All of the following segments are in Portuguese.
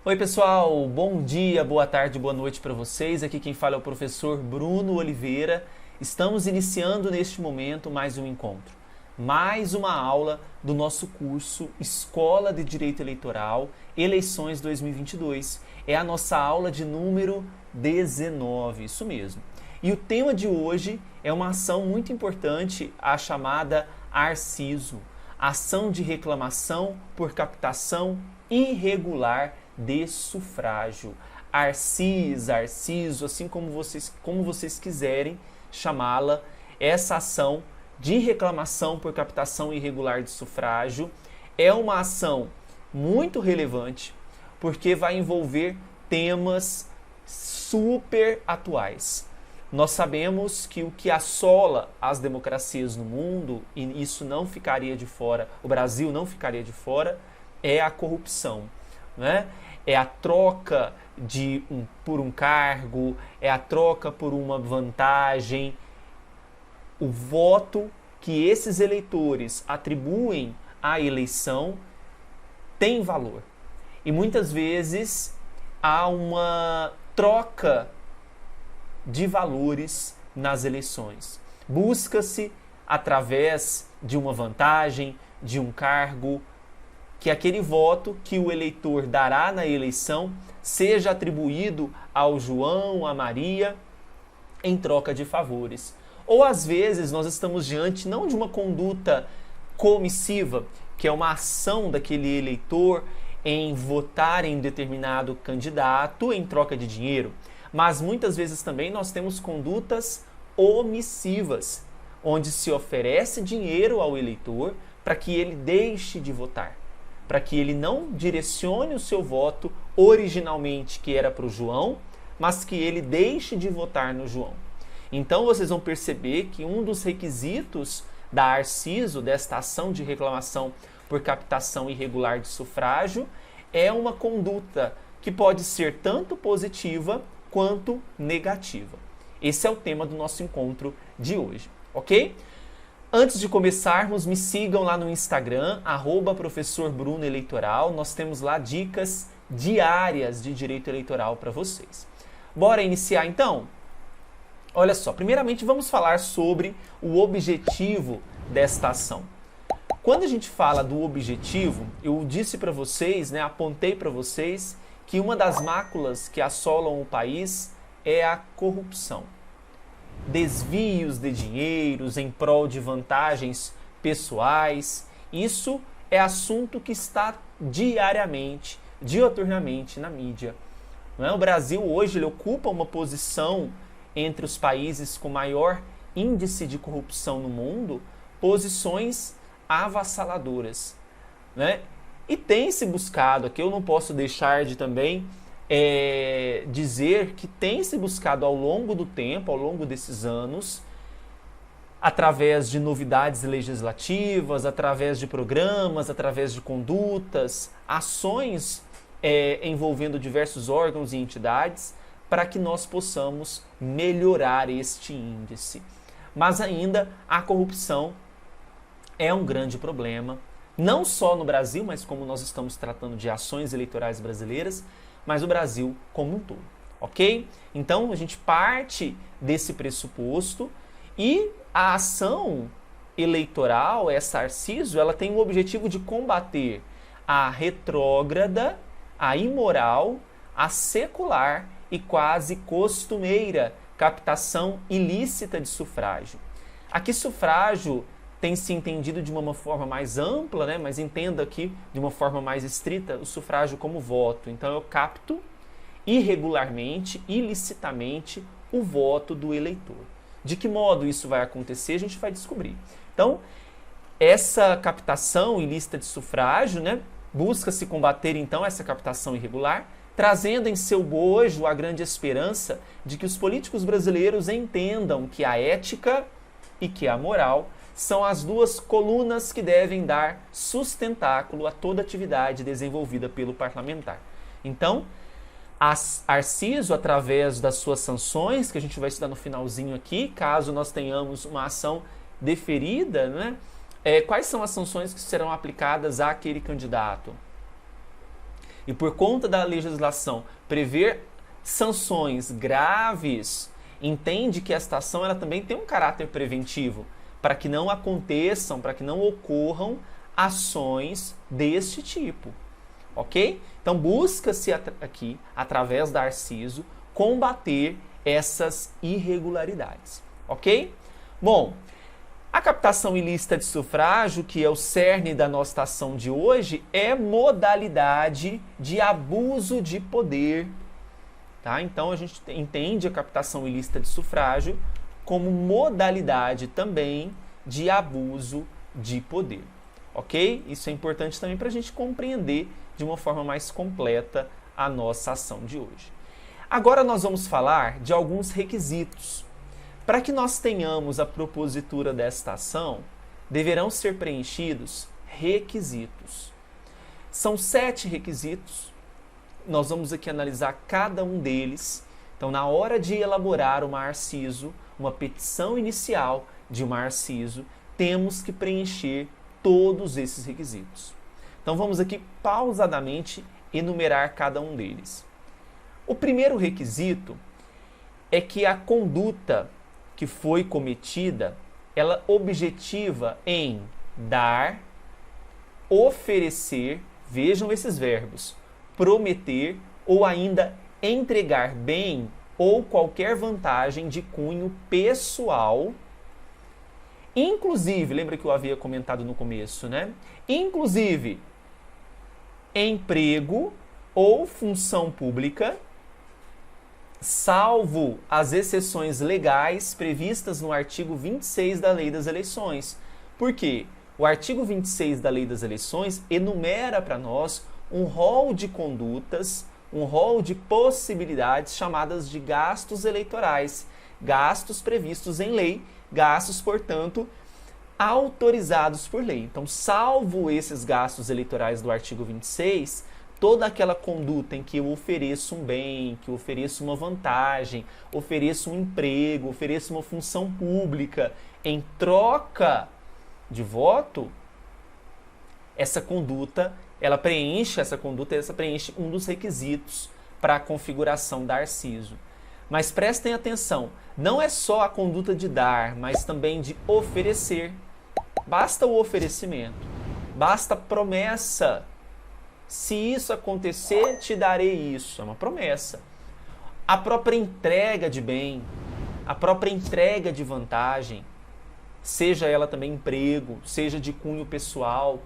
Oi pessoal, bom dia, boa tarde, boa noite para vocês. Aqui quem fala é o professor Bruno Oliveira. Estamos iniciando neste momento mais um encontro, mais uma aula do nosso curso Escola de Direito Eleitoral, Eleições 2022. É a nossa aula de número 19, isso mesmo. E o tema de hoje é uma ação muito importante, a chamada Arciso, Ação de Reclamação por Captação Irregular de Sufrágio. Arciso, assim como vocês quiserem chamá-la, essa ação de reclamação por captação irregular de sufrágio é uma ação muito relevante, porque vai envolver temas super atuais. Nós sabemos que o que assola as democracias no mundo, e isso não ficaria de fora, o Brasil não ficaria de fora, é a corrupção, né? É a troca por um cargo, é a troca por uma vantagem. O voto que esses eleitores atribuem à eleição tem valor. E muitas vezes há uma troca de valores nas eleições. Busca-se, através de uma vantagem, de um cargo, que aquele voto que o eleitor dará na eleição seja atribuído ao João, a Maria, em troca de favores. Ou às vezes nós estamos diante não de uma conduta comissiva, que é uma ação daquele eleitor em votar em determinado candidato em troca de dinheiro, mas muitas vezes também nós temos condutas omissivas, onde se oferece dinheiro ao eleitor para que ele deixe de votar, para que ele não direcione o seu voto originalmente, que era para o João, mas que ele deixe de votar no João. Então vocês vão perceber que um dos requisitos da Arciso, desta ação de reclamação por captação irregular de sufrágio, é uma conduta que pode ser tanto positiva quanto negativa. Esse é o tema do nosso encontro de hoje, ok? Antes de começarmos, me sigam lá no Instagram, @professorbrunoeleitoral. Nós temos lá dicas diárias de direito eleitoral para vocês. Bora iniciar então? Olha só, primeiramente vamos falar sobre o objetivo desta ação. Quando a gente fala do objetivo, eu disse para vocês, apontei para vocês que uma das máculas que assolam o país é a corrupção. Desvios de dinheiros em prol de vantagens pessoais, isso é assunto que está dioturnamente na mídia. O Brasil hoje ele ocupa uma posição entre os países com maior índice de corrupção no mundo, posições avassaladoras, E tem se buscado, aqui eu não posso deixar de também dizer que tem se buscado ao longo do tempo, ao longo desses anos, através de novidades legislativas, através de programas, através de condutas, ações envolvendo diversos órgãos e entidades, para que nós possamos melhorar este índice. Mas ainda a corrupção é um grande problema, não só no Brasil, mas como nós estamos tratando de ações eleitorais brasileiras, mas o Brasil como um todo, ok? Então a gente parte desse pressuposto e a ação eleitoral, essa Arciso, ela tem o objetivo de combater a retrógrada, a imoral, a secular e quase costumeira captação ilícita de sufrágio. Aqui sufrágio tem se entendido de uma forma mais ampla, mas entenda aqui de uma forma mais estrita o sufrágio como voto. Então eu capto irregularmente, ilicitamente o voto do eleitor. De que modo isso vai acontecer, a gente vai descobrir. Então, essa captação ilícita de sufrágio, busca-se combater então essa captação irregular, trazendo em seu bojo a grande esperança de que os políticos brasileiros entendam que a ética e que a moral são as duas colunas que devem dar sustentáculo a toda atividade desenvolvida pelo parlamentar. Então, a Arciso, através das suas sanções, que a gente vai estudar no finalzinho aqui, caso nós tenhamos uma ação deferida, quais são as sanções que serão aplicadas àquele candidato? e por conta da legislação prever sanções graves, entende que esta ação ela também tem um caráter preventivo, para que não aconteçam, para que não ocorram ações deste tipo, ok? Então busca-se aqui, através da Arciso, combater essas irregularidades, ok? Bom, a captação ilícita de sufrágio, que é o cerne da nossa ação de hoje, é modalidade de abuso de poder. Tá? Então a gente entende a captação ilícita de sufrágio como modalidade também de abuso de poder. Ok? Isso é importante também para a gente compreender de uma forma mais completa a nossa ação de hoje. Agora nós vamos falar de alguns requisitos. Para que nós tenhamos a propositura desta ação, deverão ser preenchidos requisitos. São 7 requisitos. Nós vamos aqui analisar cada um deles. Então, na hora de elaborar uma Arciso, uma petição inicial de uma Arciso, temos que preencher todos esses requisitos. Então, vamos aqui pausadamente enumerar cada um deles. O primeiro requisito é que a conduta que foi cometida, ela objetiva em dar, oferecer, vejam esses verbos, prometer ou ainda entregar bem ou qualquer vantagem de cunho pessoal, inclusive, lembra que eu havia comentado no começo, né? Inclusive, emprego ou função pública, salvo as exceções legais previstas no artigo 26 da Lei das Eleições. Por quê? O artigo 26 da Lei das Eleições enumera para nós um rol de condutas, um rol de possibilidades chamadas de gastos eleitorais, gastos previstos em lei, gastos, portanto, autorizados por lei. Então, salvo esses gastos eleitorais do artigo 26, toda aquela conduta em que eu ofereço um bem, que eu ofereço uma vantagem, ofereço um emprego, ofereço uma função pública em troca de voto, essa conduta, ela preenche um dos requisitos para a configuração da Arciso. Mas prestem atenção, não é só a conduta de dar, mas também de oferecer. Basta o oferecimento, basta a promessa. Se isso acontecer, te darei isso. É uma promessa. A própria entrega de bem, a própria entrega de vantagem, seja ela também emprego, seja de cunho pessoal,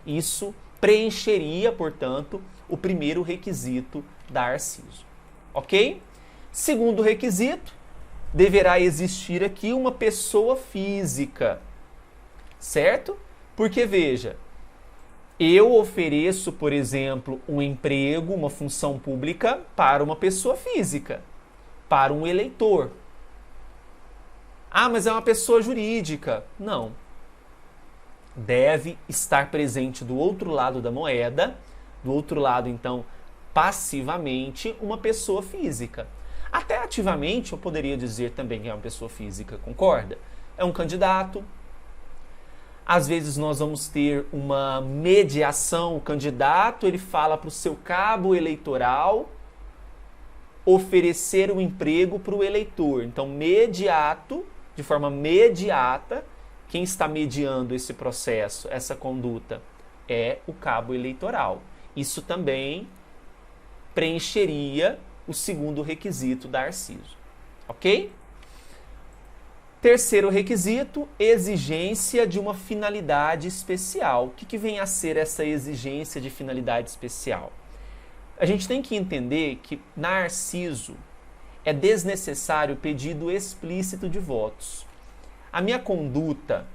isso preencheria, portanto, o primeiro requisito da Arciso. Ok? Segundo requisito, deverá existir aqui uma pessoa física. Certo? Porque, veja, eu ofereço, por exemplo, um emprego, uma função pública para uma pessoa física, para um eleitor. Ah, mas é uma pessoa jurídica. Não. Deve estar presente do outro lado da moeda, do outro lado, então, passivamente, uma pessoa física. Até ativamente, eu poderia dizer também que é uma pessoa física, concorda? É um candidato. Às vezes nós vamos ter uma mediação, o candidato ele fala para o seu cabo eleitoral oferecer um emprego para o eleitor. Então, mediato, de forma mediata, quem está mediando esse processo, essa conduta, é o cabo eleitoral. Isso também preencheria o segundo requisito da Arciso. Ok? Terceiro requisito, exigência de uma finalidade especial. O que vem a ser essa exigência de finalidade especial? A gente tem que entender que na Arciso é desnecessário pedido explícito de votos. A minha conduta,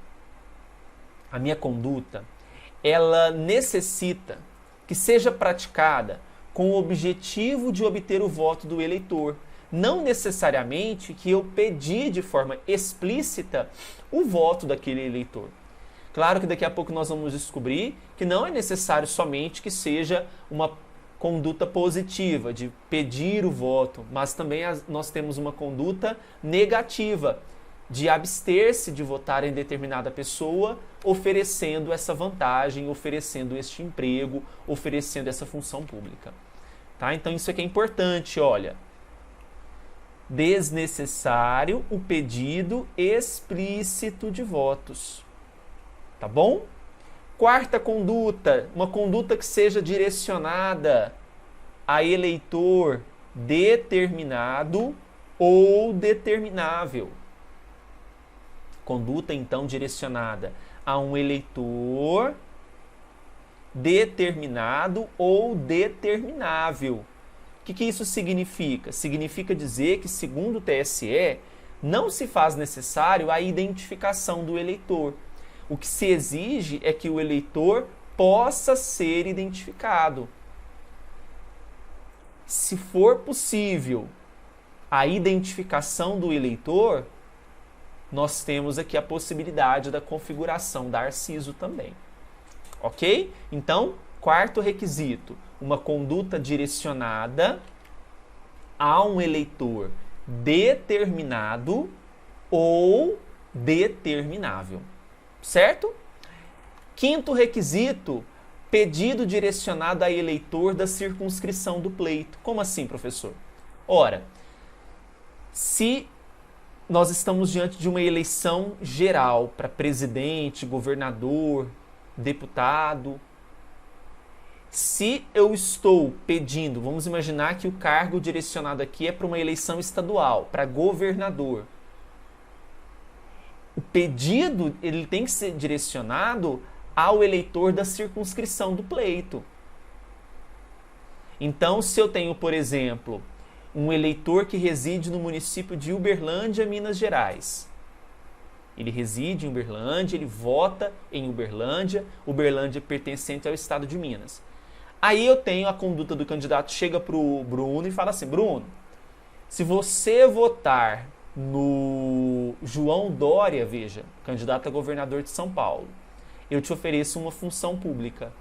ela necessita que seja praticada com o objetivo de obter o voto do eleitor. Não necessariamente que eu pedi de forma explícita o voto daquele eleitor. Claro que daqui a pouco nós vamos descobrir que não é necessário somente que seja uma conduta positiva, de pedir o voto, mas também nós temos uma conduta negativa, de abster-se de votar em determinada pessoa, oferecendo essa vantagem, oferecendo este emprego, oferecendo essa função pública. Tá? Então isso aqui é importante, olha. Desnecessário o pedido explícito de votos. Tá bom? Quarta conduta, uma conduta que seja direcionada a eleitor determinado ou determinável. Conduta, então, direcionada a um eleitor determinado ou determinável. O que isso significa? Significa dizer que, segundo o TSE, não se faz necessário a identificação do eleitor. O que se exige é que o eleitor possa ser identificado. Se for possível a identificação do eleitor, nós temos aqui a possibilidade da configuração da Arciso também. Ok? Então, quarto requisito, uma conduta direcionada a um eleitor determinado ou determinável. Certo? Quinto requisito, pedido direcionado a eleitor da circunscrição do pleito. Como assim, professor? Ora, se nós estamos diante de uma eleição geral para presidente, governador, deputado, se eu estou pedindo, vamos imaginar que o cargo direcionado aqui é para uma eleição estadual, para governador. O pedido ele tem que ser direcionado ao eleitor da circunscrição do pleito. Então, se eu tenho, por exemplo, um eleitor que reside no município de Uberlândia, Minas Gerais. Ele reside em Uberlândia, ele vota em Uberlândia, Uberlândia é pertencente ao estado de Minas. Aí eu tenho a conduta do candidato, chega para o Bruno e fala assim, Bruno, se você votar no João Dória, veja, candidato a governador de São Paulo, eu te ofereço uma função pública.